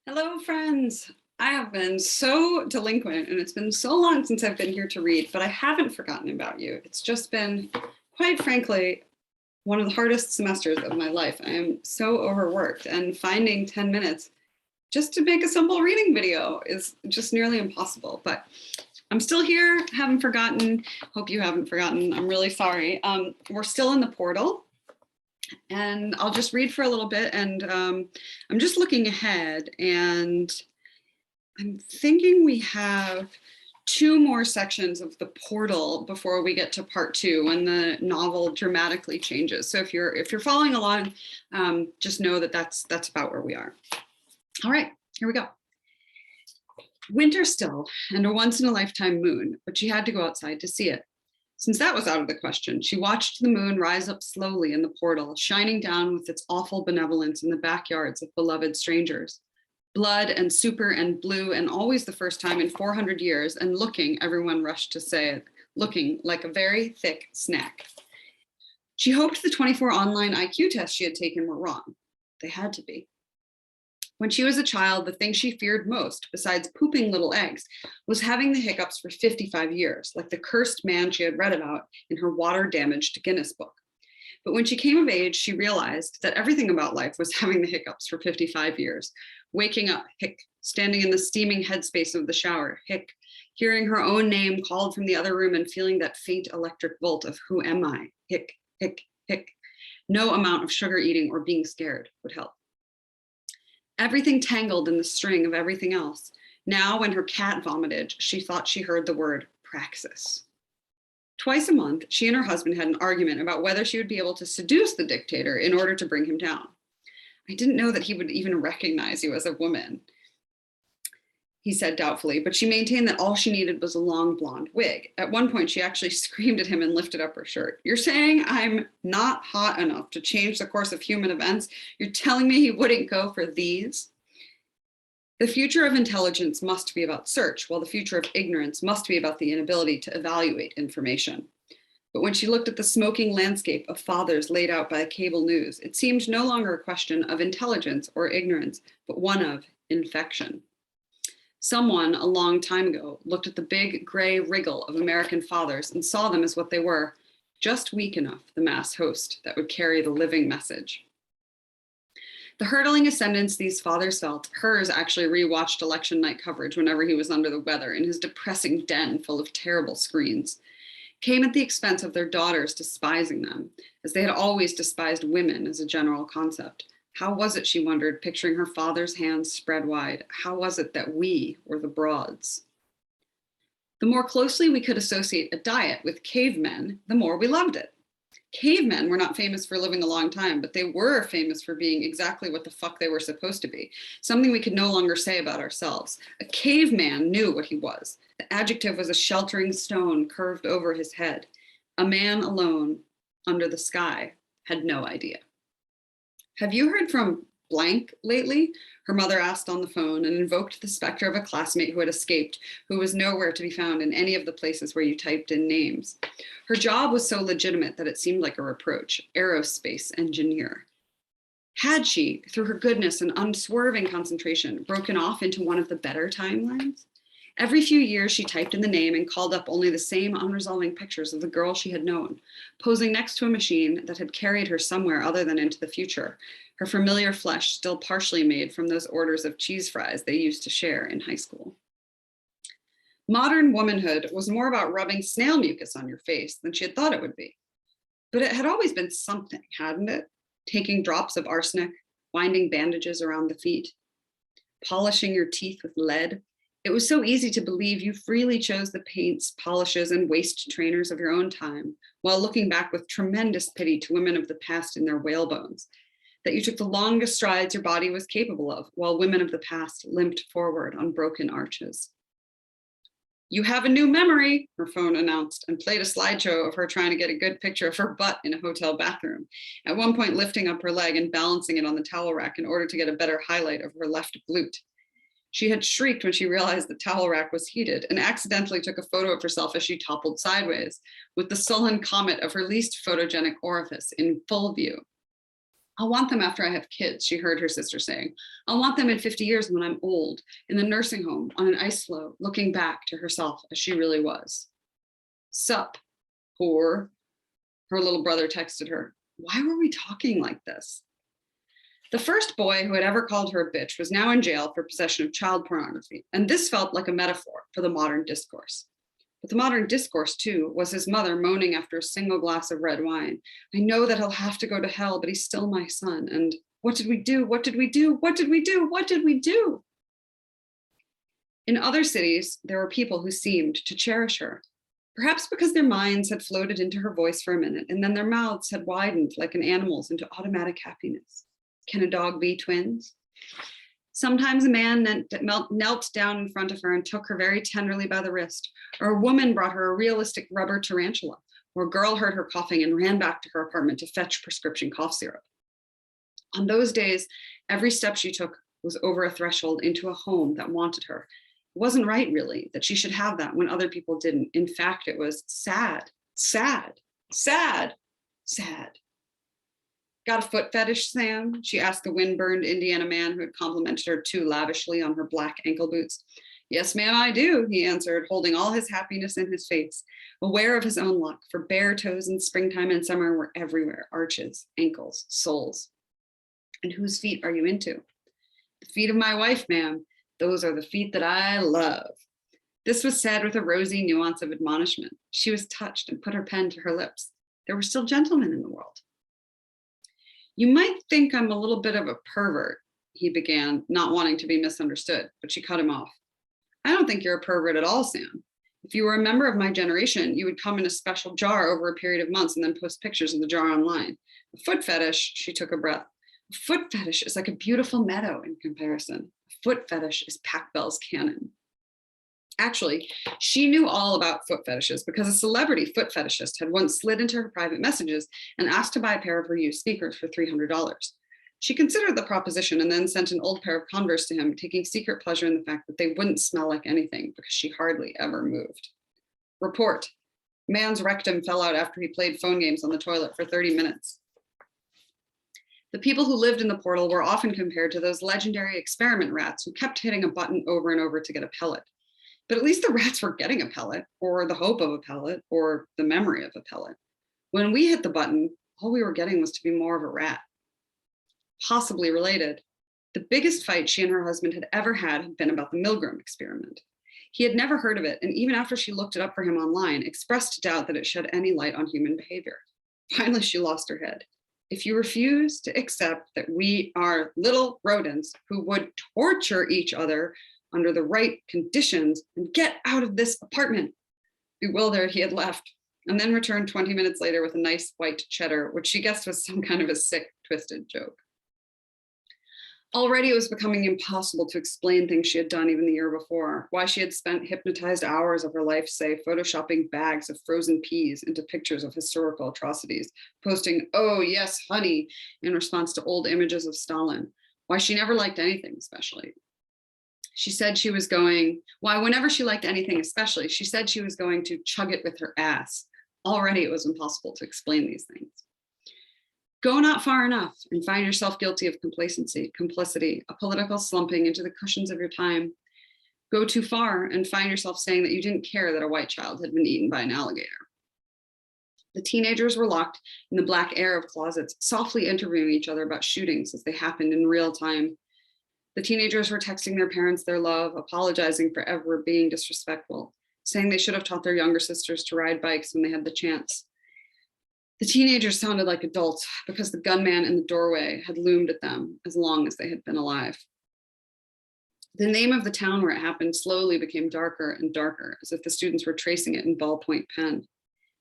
Hello, friends. I have been so delinquent and it's been so long since I've been here to read, but I haven't forgotten about you. It's just been, quite frankly, one of the hardest semesters of my life. I am so overworked, and finding 10 minutes just to make a simple reading video is just nearly impossible. But I'm still here, haven't forgotten. Hope you haven't forgotten. I'm really sorry. We're still in the portal. And I'll just read for a little bit, and I'm just looking ahead, and I'm thinking we have two more sections of the portal before we get to part two, when the novel dramatically changes. So if you're following along, just know that that's about where we are. All right, here we go. Winter still, and a once-in-a-lifetime moon, but she had to go outside to see it. Since that was out of the question, she watched the moon rise up slowly in the portal, shining down with its awful benevolence in the backyards of beloved strangers. Blood and super and blue, and always the first time in 400 years, and looking, everyone rushed to say it, looking like a very thick snack. She hoped the 24 online IQ tests she had taken were wrong. They had to be. When she was a child, the thing she feared most, besides pooping little eggs, was having the hiccups for 55 years, like the cursed man she had read about in her water-damaged Guinness book. But when she came of age, she realized that everything about life was having the hiccups for 55 years. Waking up, hic, standing in the steaming headspace of the shower, hic, hearing her own name called from the other room and feeling that faint electric bolt of who am I, hic, hic, hic. No amount of sugar eating or being scared would help. Everything tangled in the string of everything else. Now, when her cat vomited, she thought she heard the word praxis. Twice a month, she and her husband had an argument about whether she would be able to seduce the dictator in order to bring him down. I didn't know that he would even recognize you as a woman, he said doubtfully, but she maintained that all she needed was a long blonde wig. At one point, she actually screamed at him and lifted up her shirt. "You're saying I'm not hot enough to change the course of human events? You're telling me he wouldn't go for these?" The future of intelligence must be about search, while the future of ignorance must be about the inability to evaluate information. But when she looked at the smoking landscape of fathers laid out by cable news, it seemed no longer a question of intelligence or ignorance, but one of infection. Someone a long time ago looked at the big gray wriggle of American fathers and saw them as what they were, just weak enough, the mass host that would carry the living message. The hurtling ascendance these fathers felt, hers actually rewatched election night coverage whenever he was under the weather in his depressing den full of terrible screens, came at the expense of their daughters despising them, as they had always despised women as a general concept. How was it, she wondered, picturing her father's hands spread wide? How was it that we were the broads? The more closely we could associate a diet with cavemen, the more we loved it. Cavemen were not famous for living a long time, but they were famous for being exactly what the fuck they were supposed to be, something we could no longer say about ourselves. A caveman knew what he was. The adjective was a sheltering stone curved over his head. A man alone under the sky had no idea. "Have you heard from blank lately?" her mother asked on the phone, and invoked the specter of a classmate who had escaped, who was nowhere to be found in any of the places where you typed in names. Her job was so legitimate that it seemed like a reproach: aerospace engineer. Had she, through her goodness and unswerving concentration, broken off into one of the better timelines? Every few years, she typed in the name and called up only the same unresolving pictures of the girl she had known, posing next to a machine that had carried her somewhere other than into the future, her familiar flesh still partially made from those orders of cheese fries they used to share in high school. Modern womanhood was more about rubbing snail mucus on your face than she had thought it would be. But it had always been something, hadn't it? Taking drops of arsenic, winding bandages around the feet, polishing your teeth with lead. It was so easy to believe you freely chose the paints, polishes, and waist trainers of your own time, while looking back with tremendous pity to women of the past in their whalebones, that you took the longest strides your body was capable of, while women of the past limped forward on broken arches. "You have a new memory," her phone announced, and played a slideshow of her trying to get a good picture of her butt in a hotel bathroom, at one point lifting up her leg and balancing it on the towel rack in order to get a better highlight of her left glute. She had shrieked when she realized the towel rack was heated, and accidentally took a photo of herself as she toppled sideways, with the sullen comet of her least photogenic orifice in full view. I'll want them after I have kids, she heard her sister saying. I'll want them in 50 years when I'm old, in the nursing home, on an ice floe, looking back to herself as she really was. Sup, whore, her little brother texted her. Why were we talking like this? The first boy who had ever called her a bitch was now in jail for possession of child pornography, and this felt like a metaphor for the modern discourse. But the modern discourse, too, was his mother moaning after a single glass of red wine. I know that he'll have to go to hell, but he's still my son. And what did we do? What did we do? What did we do? What did we do? In other cities, there were people who seemed to cherish her, perhaps because their minds had floated into her voice for a minute, and then their mouths had widened like an animal's into automatic happiness. Can a dog be twins? Sometimes a man knelt down in front of her and took her very tenderly by the wrist, or a woman brought her a realistic rubber tarantula, or a girl heard her coughing and ran back to her apartment to fetch prescription cough syrup. On those days, every step she took was over a threshold into a home that wanted her. It wasn't right, really, that she should have that when other people didn't. In fact, it was sad, sad, sad, sad. Got a foot fetish, Sam? She asked the wind-burned Indiana man who had complimented her too lavishly on her black ankle boots. Yes, ma'am, I do, he answered, holding all his happiness in his face, aware of his own luck, for bare toes in springtime and summer were everywhere, arches, ankles, soles. And whose feet are you into? The feet of my wife, ma'am. Those are the feet that I love. This was said with a rosy nuance of admonishment. She was touched and put her pen to her lips. There were still gentlemen in the world. You might think I'm a little bit of a pervert, he began, not wanting to be misunderstood, but she cut him off. I don't think you're a pervert at all, Sam. If you were a member of my generation, you would come in a special jar over a period of months and then post pictures of the jar online. A foot fetish, she took a breath. A foot fetish is like a beautiful meadow in comparison. A foot fetish is Pac-Bell's cannon. Actually, she knew all about foot fetishes because a celebrity foot fetishist had once slid into her private messages and asked to buy a pair of her used sneakers for $300. She considered the proposition and then sent an old pair of Converse to him, taking secret pleasure in the fact that they wouldn't smell like anything because she hardly ever moved. Report. Man's rectum fell out after he played phone games on the toilet for 30 minutes. The people who lived in the portal were often compared to those legendary experiment rats who kept hitting a button over and over to get a pellet. But at least the rats were getting a pellet, or the hope of a pellet, or the memory of a pellet. When we hit the button, all we were getting was to be more of a rat. Possibly related, the biggest fight she and her husband had ever had been about the Milgram experiment. He had never heard of it, and even after she looked it up for him online, expressed doubt that it shed any light on human behavior. Finally, she lost her head. If you refuse to accept that we are little rodents who would torture each other under the right conditions, and get out of this apartment. Bewildered, he had left, and then returned 20 minutes later with a nice white cheddar, which she guessed was some kind of a sick, twisted joke. Already it was becoming impossible to explain things she had done even the year before, why she had spent hypnotized hours of her life, say, photoshopping bags of frozen peas into pictures of historical atrocities, posting, "Oh yes, honey," in response to old images of Stalin, why she never liked anything especially. She said she was going, whenever she liked anything especially, she said she was going to chug it with her ass. Already it was impossible to explain these things. Go not far enough and find yourself guilty of complacency, complicity, a political slumping into the cushions of your time. Go too far and find yourself saying that you didn't care that a white child had been eaten by an alligator. The teenagers were locked in the black air of closets, softly interviewing each other about shootings as they happened in real time. The teenagers were texting their parents their love, apologizing for ever being disrespectful, saying they should have taught their younger sisters to ride bikes when they had the chance. The teenagers sounded like adults because the gunman in the doorway had loomed at them as long as they had been alive. The name of the town where it happened slowly became darker and darker, as if the students were tracing it in ballpoint pen.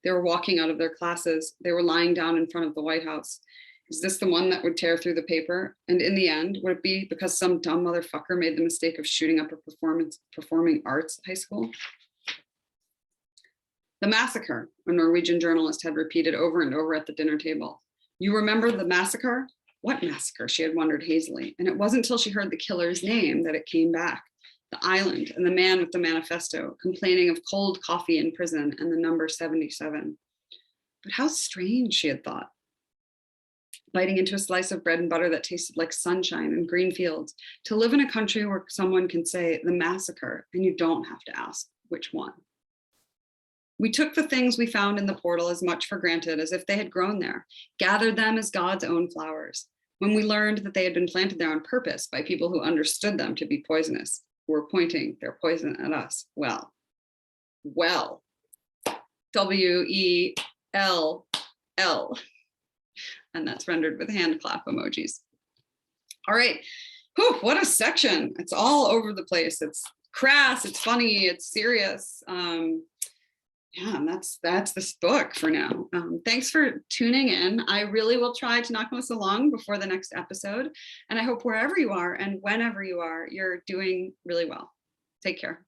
They were walking out of their classes. They were lying down in front of the White House. Is this the one that would tear through the paper? And in the end, would it be because some dumb motherfucker made the mistake of shooting up a performing arts high school? The massacre, a Norwegian journalist had repeated over and over at the dinner table. You remember the massacre? What massacre? She had wondered hazily. And it wasn't until she heard the killer's name that it came back. The island and the man with the manifesto, complaining of cold coffee in prison and the number 77. But how strange, she had thought. biting into a slice of bread and butter that tasted like sunshine and green fields, to live in a country where someone can say the massacre and you don't have to ask which one. We took the things we found in the portal as much for granted as if they had grown there, gathered them as God's own flowers. When we learned that they had been planted there on purpose by people who understood them to be poisonous, who were pointing their poison at us, well, WELL. And that's rendered with hand clap emojis. All right. Whew, what a section. It's all over the place. It's crass, it's funny, it's serious. Yeah, and that's this book for now. Thanks for tuning in. I really will try to knock this along before the next episode. And I hope wherever you are and whenever you are, you're doing really well. Take care.